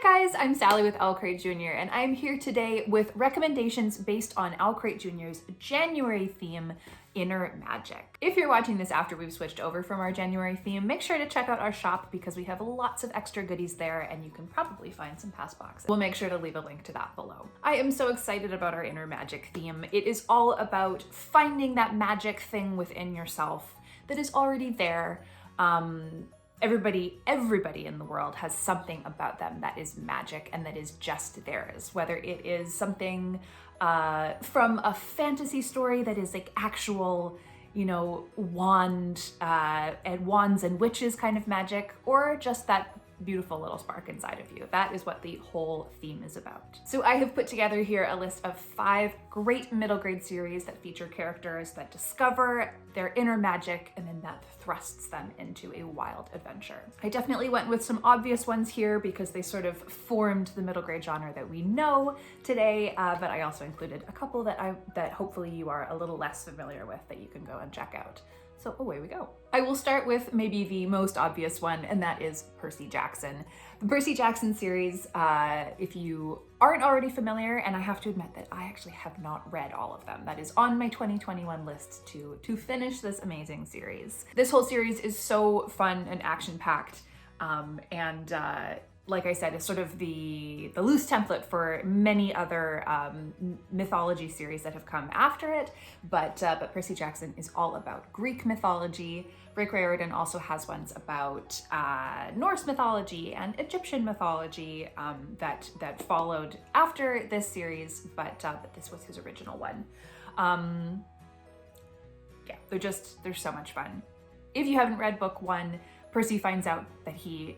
Hi guys, I'm Sally with OwlCrate Jr. and I'm here today with recommendations based on OwlCrate Jr.'s January theme, Inner Magic. If you're watching this after we've switched over from our January theme, make sure to check out our shop because we have lots of extra goodies there and you can probably find some pass boxes. We'll make sure to leave a link to that below. I am so excited about our Inner Magic theme. It is all about finding that magic thing within yourself that is already there. Everybody in the world has something about them that is magic and that is just theirs, whether it is something from a fantasy story that is like actual, you know, wands and witches kind of magic, or just that beautiful little spark inside of you. That is what the whole theme is about. So I have put together here a list of 5 great middle grade series that feature characters that discover their inner magic and then that thrusts them into a wild adventure. I definitely went with some obvious ones here because they sort of formed the middle grade genre that we know today, but I also included a couple that hopefully you are a little less familiar with that you can go and check out. So away we go. I will start with maybe the most obvious one, and that is Percy Jackson. The Percy Jackson series, if you aren't already familiar, and I have to admit that I actually have not read all of them. That is on my 2021 list to finish this amazing series. This whole series is so fun and action-packed, and like I said, it's sort of the loose template for many other mythology series that have come after it, but Percy Jackson is all about Greek mythology. Riordan also has ones about Norse mythology and Egyptian mythology that followed after this series, but this was his original one. Yeah, they're so much fun. If you haven't read book 1, Percy finds out that he,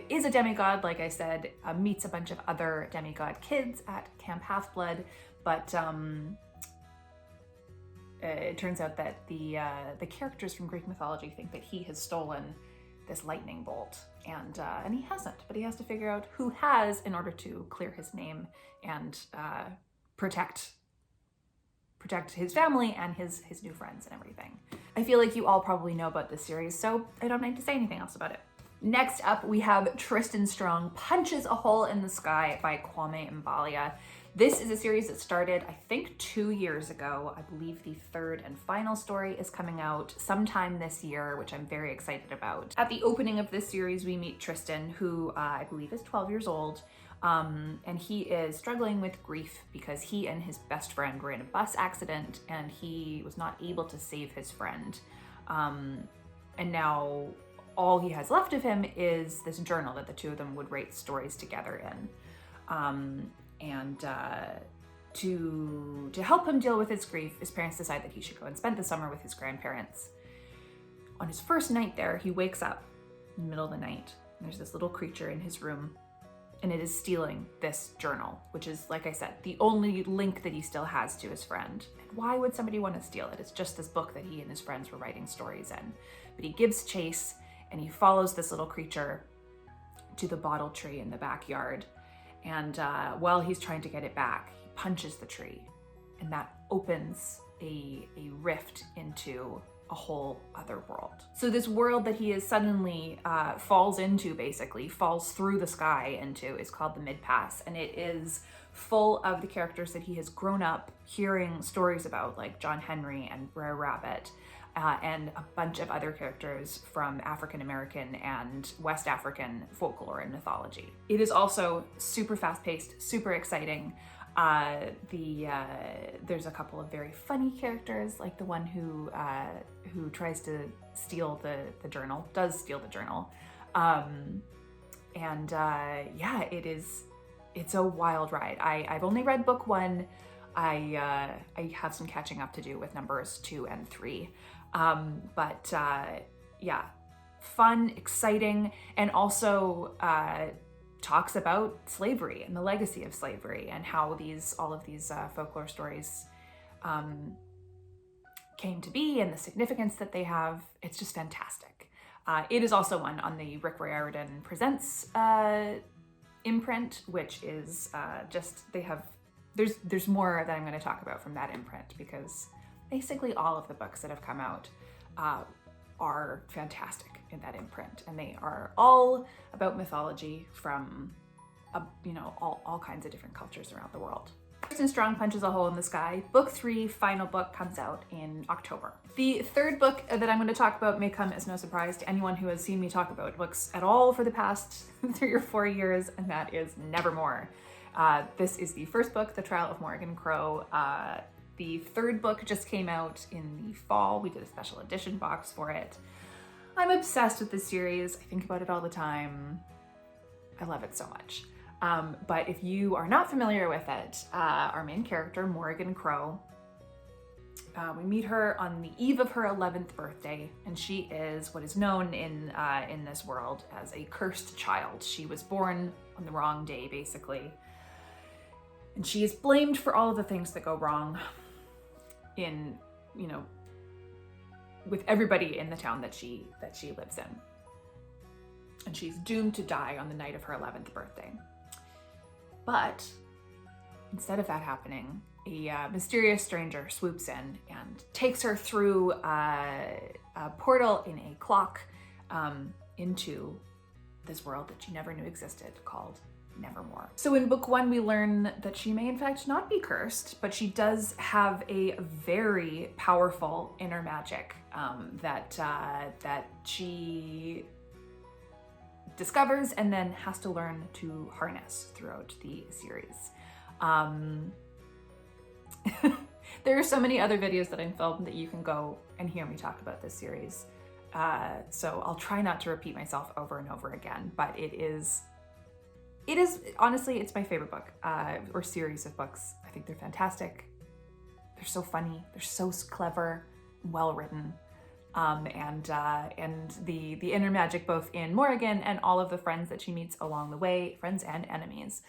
is a demigod, like I said, meets a bunch of other demigod kids at Camp Half-Blood, but it turns out that the characters from Greek mythology think that he has stolen this lightning bolt, and he hasn't, but he has to figure out who has in order to clear his name and protect his family and his new friends and everything. I feel like you all probably know about this series, so I don't need to say anything else about it. Next up, we have Tristan Strong Punches a Hole in the Sky by Kwame Mbalia. This is a series that started, I think, 2 years ago. I believe the 3rd and final story is coming out sometime this year, which I'm very excited about. At the opening of this series, we meet Tristan, who I believe is 12 years old. And he is struggling with grief because he and his best friend were in a bus accident and he was not able to save his friend. And now all he has left of him is this journal that the two of them would write stories together in. To help him deal with his grief, his parents decide that he should go and spend the summer with his grandparents. On his first night there, he wakes up in the middle of the night and there's this little creature in his room, and it is stealing this journal, which is, like I said, the only link that he still has to his friend. And why would somebody want to steal it? It's just this book that he and his friends were writing stories in. But he gives chase and he follows this little creature to the bottle tree in the backyard. And while he's trying to get it back, he punches the tree, and that opens a rift into a whole other world. So this world that he is suddenly falls into, basically falls through the sky into, is called the Mid-Pass, and it is full of the characters that he has grown up hearing stories about, like John Henry and Brer Rabbit, and a bunch of other characters from African American and West African folklore and mythology. It is also super fast-paced, super exciting. There's a couple of very funny characters, like the one who tries to steal the journal, does steal the journal. Yeah, it's a wild ride. I've only read book 1. I have some catching up to do with numbers 2 and 3. Yeah, fun, exciting, and also talks about slavery and the legacy of slavery and how all of these folklore stories came to be and the significance that they have. It's just fantastic. It is also one on the Riordan Presents imprint, which is there's more that I'm going to talk about from that imprint because basically all of the books that have come out are fantastic in that imprint, and they are all about mythology from you know, all kinds of different cultures around the world. Tristan Strong punches a hole in the sky. Book 3, final book, comes out in October. The third book that I'm going to talk about may come as no surprise to anyone who has seen me talk about books at all for the past 3 or 4 years, and that is Nevermore. This is the first book, The Trial of Morrigan Crow. The third book just came out in the fall. We did a special edition box for it. I'm obsessed with this series. I think about it all the time. I love it so much. But if you are not familiar with it, our main character, Morrigan Crow, we meet her on the eve of her 11th birthday, and she is what is known in this world as a cursed child. She was born on the wrong day, basically. And she is blamed for all of the things that go wrong in, you know, with everybody in the town that she lives in. And she's doomed to die on the night of her 11th birthday. But instead of that happening, a mysterious stranger swoops in and takes her through a portal in a clock into this world that she never knew existed, called Nevermore. So in book 1, we learn that she may in fact not be cursed, but she does have a very powerful inner magic that she discovers and then has to learn to harness throughout the series. There are so many other videos that I'm filmed that you can go and hear me talk about this series. So I'll try not to repeat myself over and over again, but it is honestly, it's my favorite book, or series of books. I think they're fantastic. They're so funny, they're so clever, well written. And the inner magic, both in Morrigan and all of the friends that she meets along the way, friends and enemies,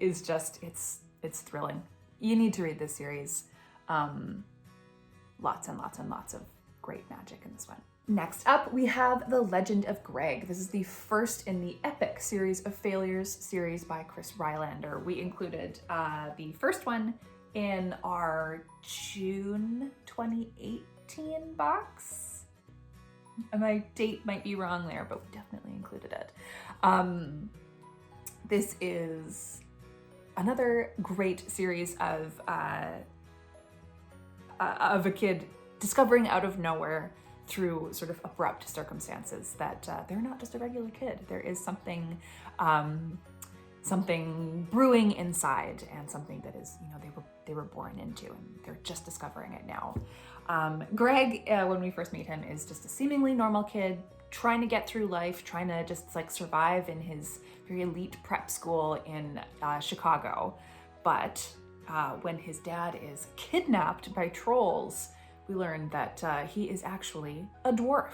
is just, it's thrilling. You need to read this series. Lots and lots and lots of great magic in this one. Next up, we have The Legend of Greg. This is the first in the epic series of failures series by Chris Rylander. We included the first one in our June 2018 box. My date might be wrong there, but we definitely included it. This is another great series of a kid discovering out of nowhere through sort of abrupt circumstances that they're not just a regular kid. There is something brewing inside, and something that is, you know, they were born into, and they're just discovering it now. Greg, when we first meet him, is just a seemingly normal kid trying to get through life, trying to just like survive in his very elite prep school in Chicago. But when his dad is kidnapped by trolls, we learn that he is actually a dwarf,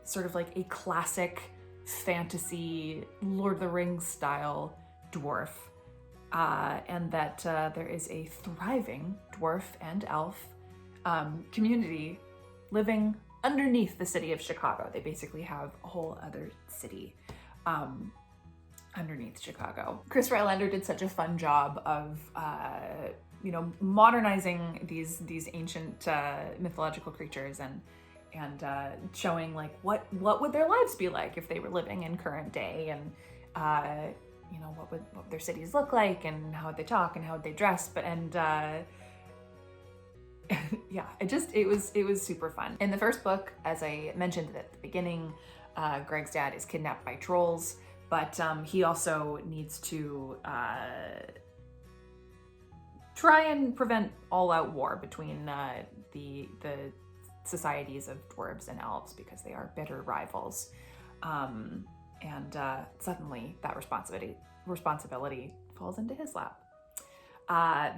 sort of like a classic fantasy Lord of the Rings style dwarf, and that there is a thriving dwarf and elf community living underneath the city of Chicago. They basically have a whole other city underneath Chicago. Chris Rylander did such a fun job of you know, modernizing these ancient mythological creatures and showing like what would their lives be like if they were living in current day, and you know, what would their cities look like, and how would they talk, and how would they dress, yeah, it was super fun. In the first book, as I mentioned at the beginning, Greg's dad is kidnapped by trolls, but he also needs to try and prevent all-out war between the societies of dwarves and elves, because they are bitter rivals. And suddenly that responsibility falls into his lap.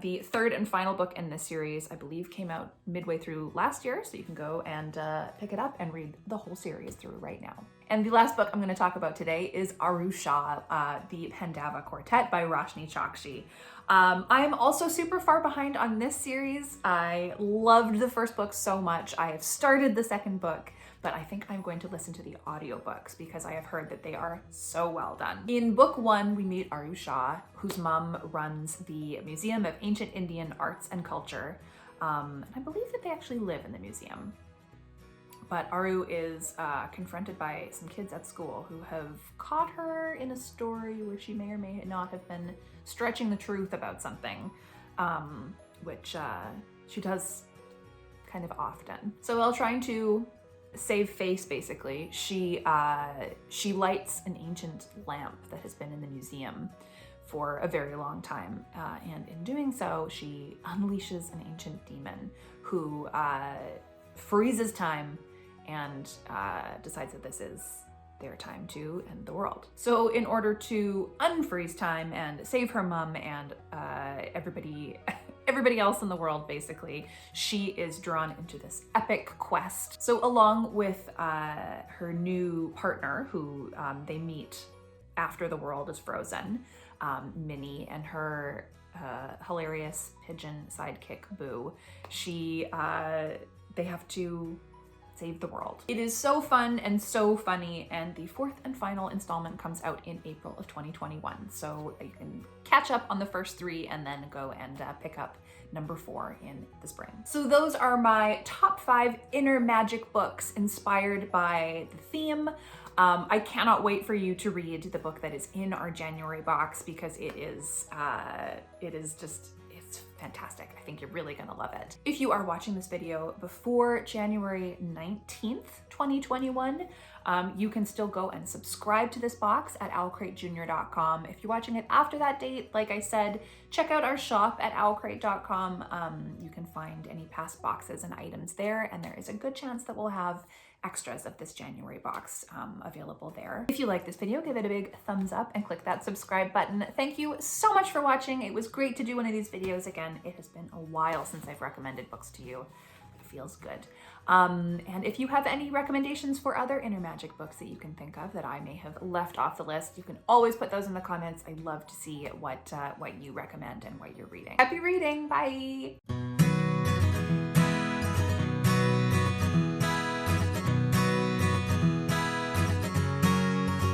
The third and final book in this series, I believe, came out midway through last year, so you can go and pick it up and read the whole series through right now. And the last book I'm going to talk about today is Shah, the Pendava Quartet by Roshani Chokshi. I'm also super far behind on this series. I loved the first book so much. I have started the second book, but I think I'm going to listen to the audiobooks because I have heard that they are so well done. In book 1, we meet Shah, whose mom runs the Museum of Ancient Indian Arts and Culture. And I believe that they actually live in the museum. But Aru is confronted by some kids at school who have caught her in a story where she may or may not have been stretching the truth about something, which she does kind of often. So while trying to save face, basically, she lights an ancient lamp that has been in the museum for a very long time, and in doing so, she unleashes an ancient demon who freezes time and decides that this is their time to end the world. So in order to unfreeze time and save her mom and everybody else in the world, basically, she is drawn into this epic quest. So along with her new partner, who they meet after the world is frozen, Minnie, and her hilarious pigeon sidekick, Boo, they have to save the world. It is so fun and so funny, and the 4th and final installment comes out in April of 2021. So you can catch up on the first 3 and then go and pick up number 4 in the spring. So those are my top 5 inner magic books inspired by the theme. I cannot wait for you to read the book that is in our January box, because it is just, it's fantastic. I think you're really gonna love it. If you are watching this video before January 19th, 2021, you can still go and subscribe to this box at OwlCrateJr.com. If you're watching it after that date, like I said, check out our shop at OwlCrate.com. You can find any past boxes and items there, and there is a good chance that we'll have extras of this January box available there. If you like this video, give it a big thumbs up and click that subscribe button. Thank you so much for watching. It was great to do one of these videos again. It has been a while since I've recommended books to you. It feels good. And if you have any recommendations for other inner magic books that you can think of that I may have left off the list, you can always put those in the comments. I'd love to see what you recommend and what you're reading. Happy reading, bye!